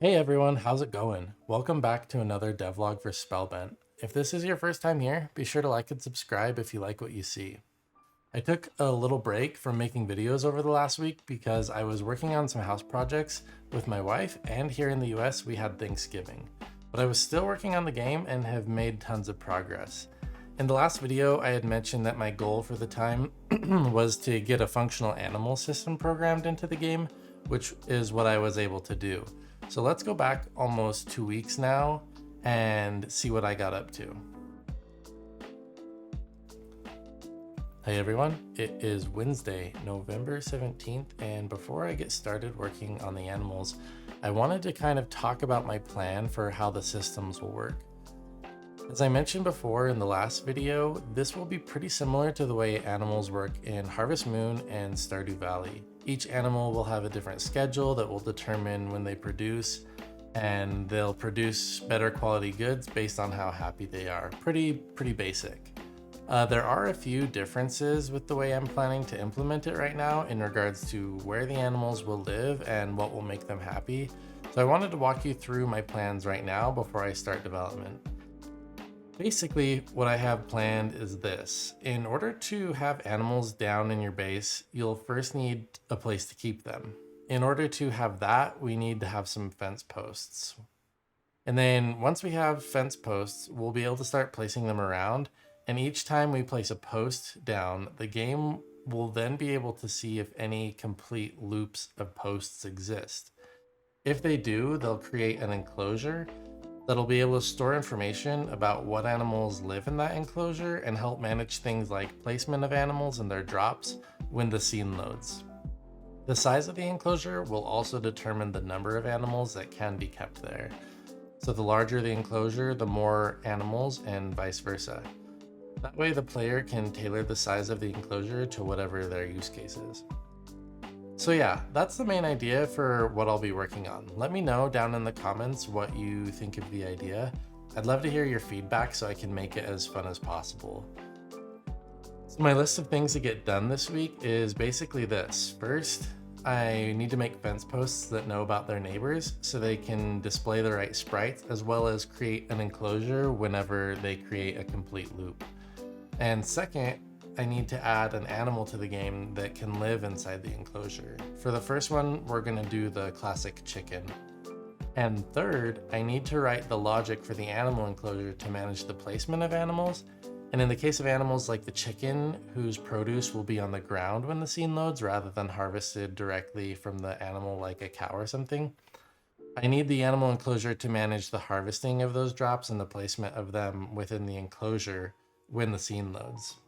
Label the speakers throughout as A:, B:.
A: Hey everyone, how's it going? Welcome back to another devlog for Spellbent. If this is your first time here, be sure to like and subscribe if you like what you see. I took a little break from making videos over the last week because I was working on some house projects with my wife, and here in the US we had Thanksgiving. But I was still working on the game and have made tons of progress. In the last video, I had mentioned that my goal for the time was to get a functional animal system programmed into the game, which is what I was able to do. So let's go back almost 2 weeks now and see what I got up to. Hey everyone, it is Wednesday, November 17th, and before I get started working on the animals, I wanted to kind of talk about my plan for how the systems will work. As I mentioned before in the last video, this will be pretty similar to the way animals work in Harvest Moon and Stardew Valley. Each animal will have a different schedule that will determine when they produce, and they'll produce better quality goods based on how happy they are. Pretty basic. There are a few differences with the way I'm planning to implement it right now in regards to where the animals will live and what will make them happy. So I wanted to walk you through my plans right now before I start development. Basically, what I have planned is this. In order to have animals down in your base, you'll first need a place to keep them. In order to have that, we need to have some fence posts. And then once we have fence posts, we'll be able to start placing them around. And each time we place a post down, the game will then be able to see if any complete loops of posts exist. If they do, they'll create an enclosure that'll be able to store information about what animals live in that enclosure and help manage things like placement of animals and their drops when the scene loads. The size of the enclosure will also determine the number of animals that can be kept there. So the larger the enclosure, the more animals, and vice versa. That way the player can tailor the size of the enclosure to whatever their use case is. So yeah, that's the main idea for what I'll be working on. Let me know down in the comments what you think of the idea. I'd love to hear your feedback so I can make it as fun as possible. So my list of things to get done this week is basically this. First, I need to make fence posts that know about their neighbors so they can display the right sprites, as well as create an enclosure whenever they create a complete loop. And second, I need to add an animal to the game that can live inside the enclosure. For the first one, we're going to do the classic chicken. And third, I need to write the logic for the animal enclosure to manage the placement of animals. And in the case of animals like the chicken, whose produce will be on the ground when the scene loads rather than harvested directly from the animal like a cow or something, I need the animal enclosure to manage the harvesting of those drops and the placement of them within the enclosure when the scene loads.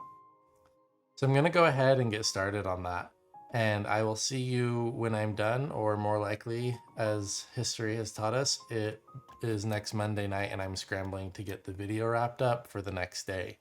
A: So I'm going to go ahead and get started on that, and I will see you when I'm done, or more likely, as history has taught us, it is next Monday night and I'm scrambling to get the video wrapped up for the next day.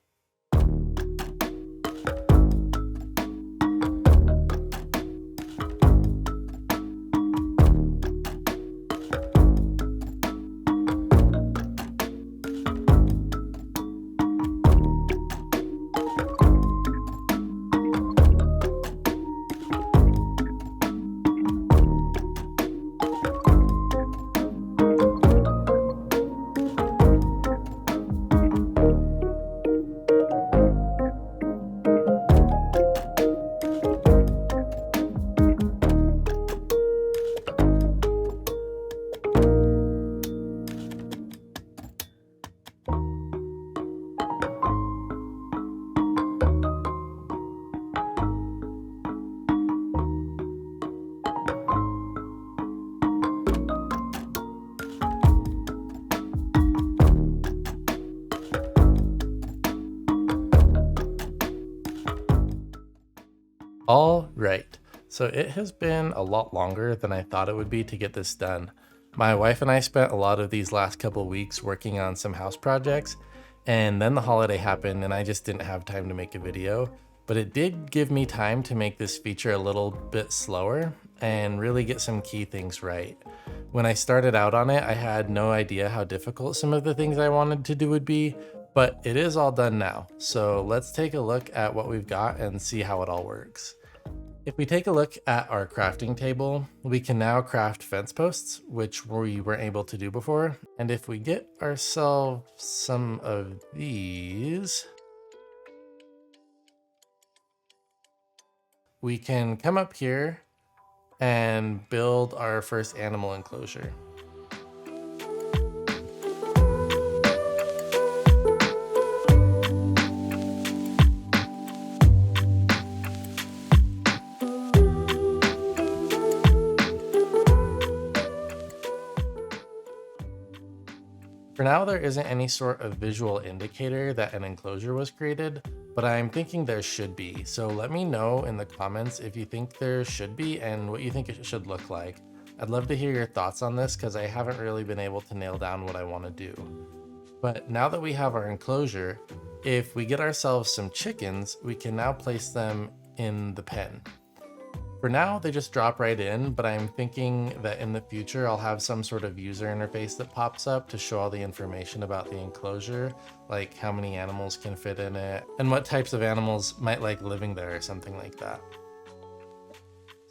A: All right, so it has been a lot longer than I thought it would be to get this done. My wife and I spent a lot of these last couple weeks working on some house projects, and then the holiday happened and I just didn't have time to make a video. But it did give me time to make this feature a little bit slower and really get some key things right. When I started out on it, I had no idea how difficult some of the things I wanted to do would be, but it is all done now. So let's take a look at what we've got and see how it all works. If we take a look at our crafting table, we can now craft fence posts, which we weren't able to do before. And if we get ourselves some of these, we can come up here and build our first animal enclosure. For now, there isn't any sort of visual indicator that an enclosure was created, but I'm thinking there should be. So let me know in the comments if you think there should be and what you think it should look like. I'd love to hear your thoughts on this because I haven't really been able to nail down what I want to do. But now that we have our enclosure, if we get ourselves some chickens, we can now place them in the pen. For now, they just drop right in, but I'm thinking that in the future, I'll have some sort of user interface that pops up to show all the information about the enclosure, like how many animals can fit in it, and what types of animals might like living there or something like that.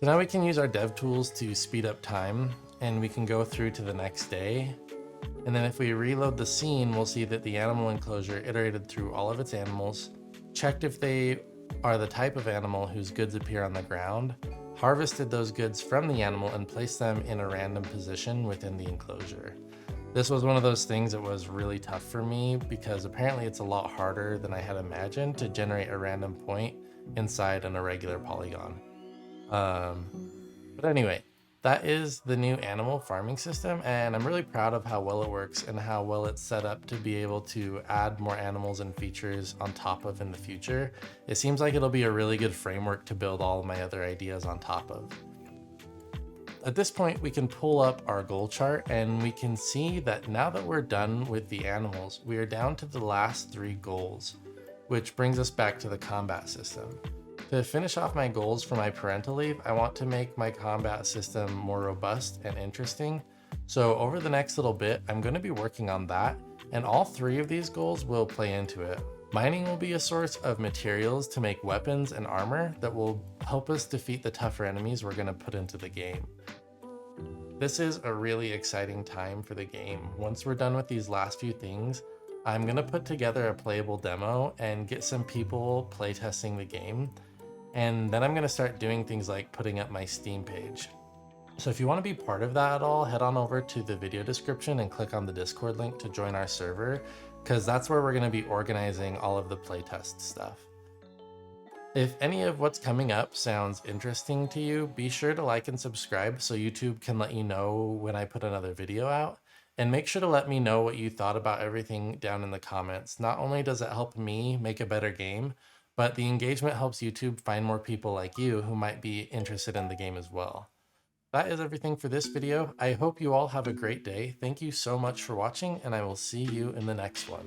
A: So now we can use our dev tools to speed up time, and we can go through to the next day. And then if we reload the scene, we'll see that the animal enclosure iterated through all of its animals, checked if they are the type of animal whose goods appear on the ground, harvested those goods from the animal and placed them in a random position within the enclosure. This was one of those things that was really tough for me because apparently it's a lot harder than I had imagined to generate a random point inside an irregular polygon. But anyway, that is the new animal farming system, and I'm really proud of how well it works and how well it's set up to be able to add more animals and features on top of in the future. It seems like it'll be a really good framework to build all of my other ideas on top of. At this point, we can pull up our goal chart and we can see that now that we're done with the animals, we are down to the last 3 goals, which brings us back to the combat system. To finish off my goals for my parental leave, I want to make my combat system more robust and interesting. So over the next little bit, I'm going to be working on that, and all 3 of these goals will play into it. Mining will be a source of materials to make weapons and armor that will help us defeat the tougher enemies we're going to put into the game. This is a really exciting time for the game. Once we're done with these last few things, I'm going to put together a playable demo and get some people playtesting the game. And then I'm going to start doing things like putting up my Steam page. So if you want to be part of that at all, head on over to the video description and click on the Discord link to join our server, because that's where we're going to be organizing all of the playtest stuff. If any of what's coming up sounds interesting to you, be sure to like and subscribe so YouTube can let you know when I put another video out. And make sure to let me know what you thought about everything down in the comments. Not only does it help me make a better game, but the engagement helps YouTube find more people like you who might be interested in the game as well. That is everything for this video. I hope you all have a great day. Thank you so much for watching, and I will see you in the next one.